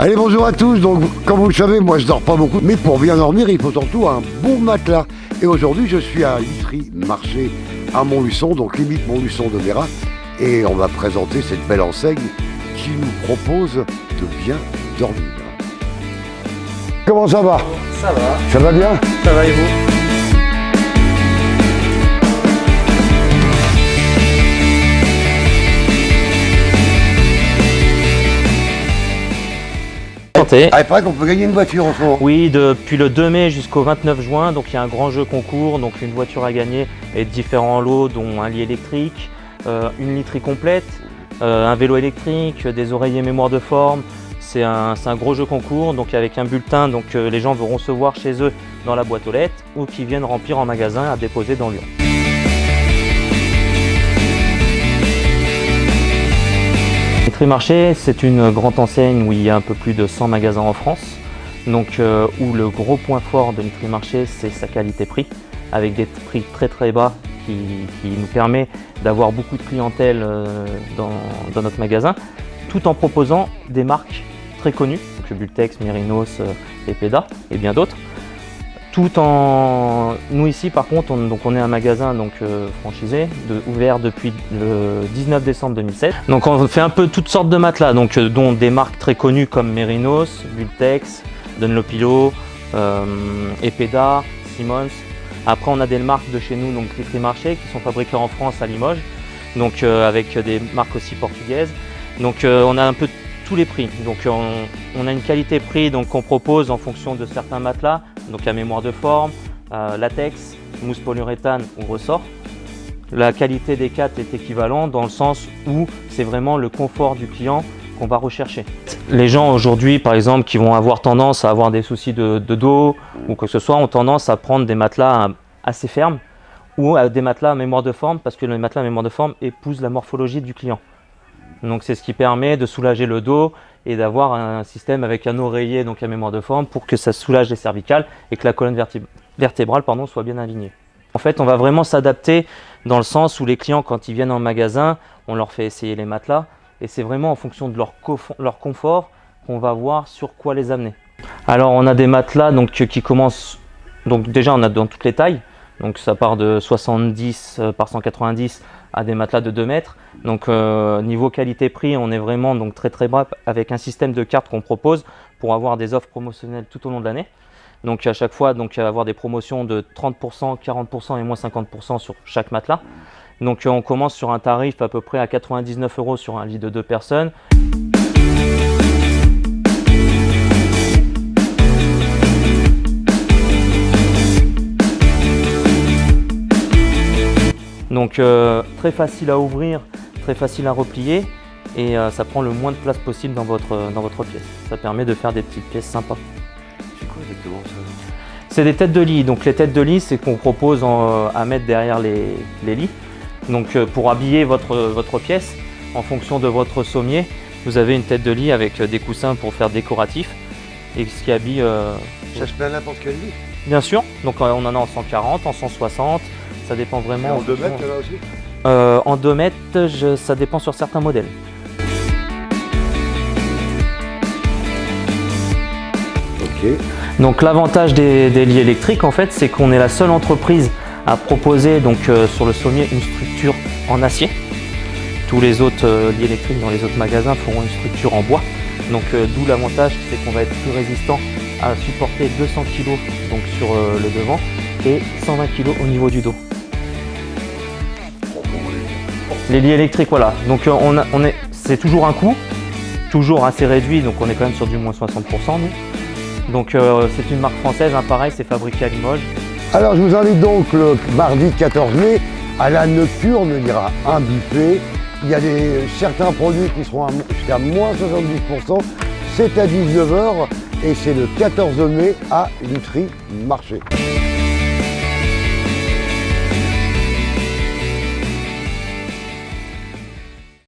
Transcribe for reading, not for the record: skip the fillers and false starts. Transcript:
Allez, bonjour à tous. Donc, comme vous le savez, moi je dors pas beaucoup, mais pour bien dormir, il faut surtout un bon matelas. Et aujourd'hui, je suis à Literie Marché à Montluçon, donc limite Montluçon de Véra, et on va présenter cette belle enseigne qui nous propose de bien dormir. Comment ça va? Ça va. Ça va bien? Ça va et vous? Ah, il paraît qu'on peut gagner une voiture en ce moment. Oui, depuis le 2 mai jusqu'au 29 juin, donc il y a un grand jeu concours, donc une voiture à gagner et différents lots, dont un lit électrique, une literie complète, un vélo électrique, des oreillers mémoire de forme. C'est un gros jeu concours, donc avec un bulletin, donc les gens vont recevoir chez eux dans la boîte aux lettres ou qui viennent remplir en magasin à déposer dans Lyon. Literie Marché, c'est une grande enseigne où il y a un peu plus de 100 magasins en France. Donc, où le gros point fort de Literie Marché, c'est sa qualité-prix, avec des prix très bas qui nous permet d'avoir beaucoup de clientèle dans notre magasin, tout en proposant des marques très connues, donc Bultex, Mérinos, Epeda et bien d'autres. Nous ici par contre, on est un magasin franchisé, ouvert depuis le 19 décembre 2007. Donc on fait un peu toutes sortes de matelas, dont des marques très connues comme Mérinos, Bultex, Dunlopillo, Epeda, Simmons. Après on a des marques de chez nous, donc Literie Marché, qui sont fabriquées en France à Limoges, avec des marques aussi portugaises. Donc on a un peu tous les prix. Donc on a une qualité-prix qu'on propose en fonction de certains matelas, donc la mémoire de forme, latex, mousse polyuréthane ou ressort. La qualité des quatre est équivalente dans le sens où c'est vraiment le confort du client qu'on va rechercher. Les gens aujourd'hui, par exemple, qui vont avoir tendance à avoir des soucis de dos ou quoi que ce soit, ont tendance à prendre des matelas assez fermes ou des matelas à mémoire de forme, parce que les matelas à mémoire de forme épousent la morphologie du client. Donc c'est ce qui permet de soulager le dos et d'avoir un système avec un oreiller à mémoire de forme pour que ça soulage les cervicales et que la colonne vertébrale soit bien alignée. En fait, on va vraiment s'adapter dans le sens où les clients, quand ils viennent en magasin, on leur fait essayer les matelas et c'est vraiment en fonction de leur confort qu'on va voir sur quoi les amener. Alors on a des matelas qui commencent, déjà on a dans toutes les tailles, donc ça part de 70 par 190 à des matelas de 2 mètres. Donc niveau qualité-prix, on est vraiment très bas avec un système de cartes qu'on propose pour avoir des offres promotionnelles tout au long de l'année. Donc à chaque fois, avoir des promotions de 30%, 40% et moins 50% sur chaque matelas. Donc on commence sur un tarif à peu près à 99 € sur un lit de 2 personnes. Donc très facile à ouvrir, très facile à replier et ça prend le moins de place possible dans votre pièce. Ça permet de faire des petites pièces sympas. C'est quoi exactement ça? C'est des têtes de lit. Donc les têtes de lit, c'est qu'on propose à mettre derrière les lits. Donc pour habiller votre pièce, en fonction de votre sommier, vous avez une tête de lit avec des coussins pour faire décoratif et ce qui habille. Ça se met à n'importe quel lit? Bien sûr. Donc on en a en 140, en 160. Ça dépend vraiment. Et en 2 mètres là aussi? En 2 mètres, ça dépend sur certains modèles. Ok. Donc l'avantage des lits électriques, en fait, c'est qu'on est la seule entreprise à proposer sur le sommier une structure en acier. Tous les autres lits électriques dans les autres magasins feront une structure en bois. Donc d'où l'avantage, c'est qu'on va être plus résistant à supporter 200 kg sur le devant et 120 kg au niveau du dos. Les lits électriques, voilà. Donc c'est toujours un coût, toujours assez réduit, donc on est quand même sur du moins 60% nous. Donc c'est une marque française, pareil, c'est fabriqué à Limoges. Alors je vous invite donc le mardi 14 mai à la Nocturne, il y aura un buffet. Il y a certains produits qui seront jusqu'à moins 70%, c'est à 19 h et c'est le 14 mai à Literie Marché.